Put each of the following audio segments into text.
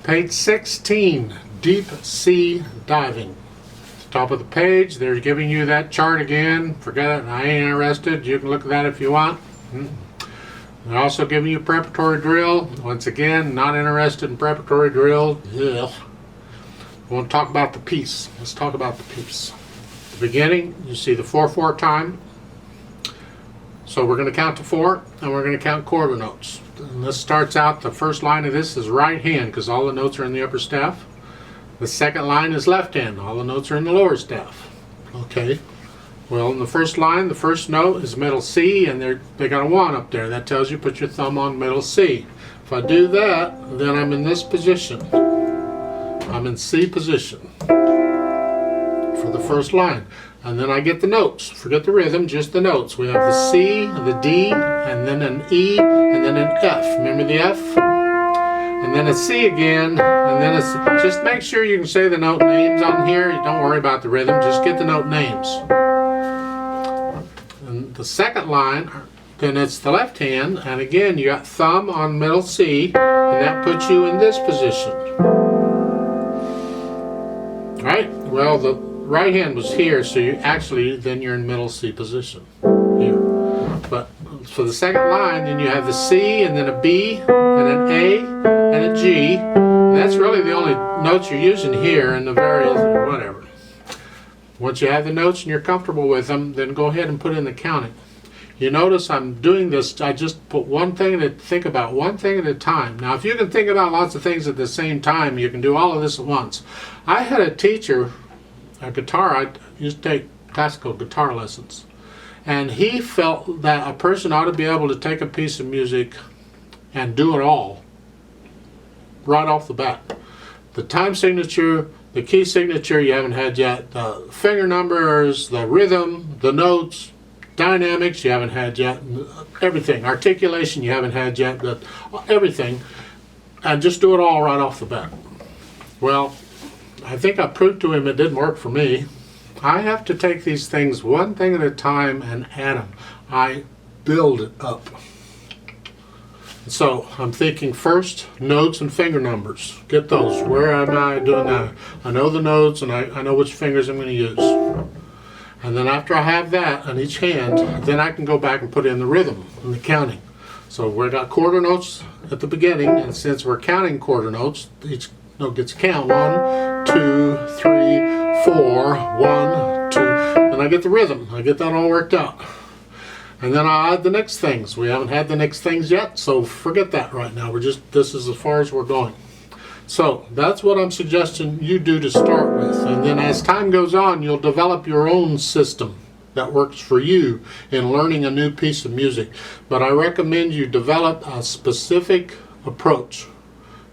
Page 16, Deep Sea Diving. Top of the page, they're giving you that chart again. Forget it, I ain't interested. You can look at that if you want. They're also giving you a preparatory drill. Once again, not interested in preparatory drill. Yeah. I want to talk about the piece. Let's talk about the piece. At the beginning, you see the 4/4 time. So we're going to count to 4, and we're going to count quarter notes. And this starts out, the first line of this is right hand, because all the notes are in the upper staff. The second line is left hand. All the notes are in the lower staff. Okay. Well, in the first line, the first note is middle C, and they got a 1 up there. That tells you put your thumb on middle C. If I do that, then I'm in this position. I'm in C position for the first line. And then I get the notes. Forget the rhythm, just the notes. We have the C, the D, and then an E, and then an F. Remember the F? And then a C again, and then a C. Just make sure you can say the note names on here. You don't worry about the rhythm, just get the note names. And the second line, then it's the left hand, and again you got thumb on middle C, and that puts you in this position. Right? Well, the right hand was here, so you actually, then you're in middle C position. Here. But for the second line, then you have the C, and then a B, and an A, and a G. And that's really the only notes you're using here, and the various, whatever. Once you have the notes and you're comfortable with them, then go ahead and put in the counting. You notice I'm doing this, I just put one thing to think about, one thing at a time. Now if you can think about lots of things at the same time, you can do all of this at once. I had a teacher, a guitar, I used to take classical guitar lessons. And he felt that a person ought to be able to take a piece of music and do it all right off the bat. The time signature, the key signature you haven't had yet, the finger numbers, the rhythm, the notes, dynamics you haven't had yet, everything, articulation you haven't had yet, but everything, and just do it all right off the bat. Well, I think I proved to him it didn't work for me. I have to take these things one thing at a time and add them. I build it up. So I'm thinking first, notes and finger numbers. Get those. Where am I doing that? I know the notes and I know which fingers I'm going to use. And then after I have that on each hand, then I can go back and put in the rhythm and the counting. So we've got quarter notes at the beginning, and since we're counting quarter notes, each note gets a count. 1, 2, 3, 4, 1, 2. Then I get the rhythm. I get that all worked out. And then I add the next things. We haven't had the next things yet, so forget that right now. This is as far as we're going. So that's what I'm suggesting you do to start with. And then as time goes on, you'll develop your own system that works for you in learning a new piece of music. But I recommend you develop a specific approach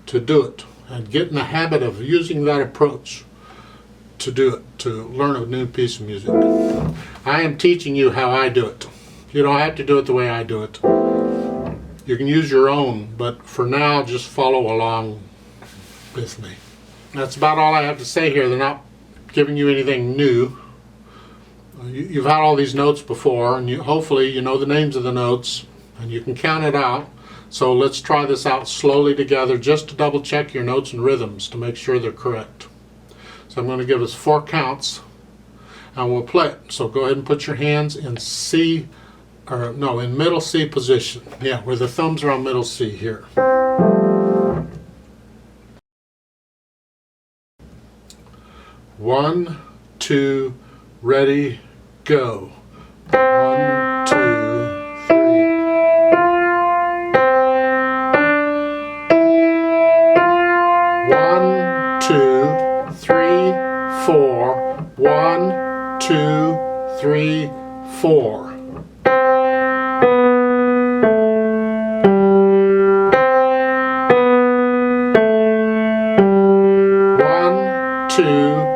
to do it and get in the habit of using that approach to do it, to learn a new piece of music. I am teaching you how I do it. You don't have to do it the way I do it. You can use your own, but for now, just follow along with me. That's about all I have to say here. They're not giving you anything new. You've had all these notes before, and hopefully you know the names of the notes, and you can count it out. So let's try this out slowly together, just to double check your notes and rhythms to make sure they're correct. So I'm going to give us 4 counts, and we'll play it. So go ahead and put your hands in C, or no, in middle C position. Yeah, where the thumbs are on middle C here. 1, 2, ready, go. 1, 2, 3. 1, 2, 3, 4. 1, 2, 3, 4. 1, 2,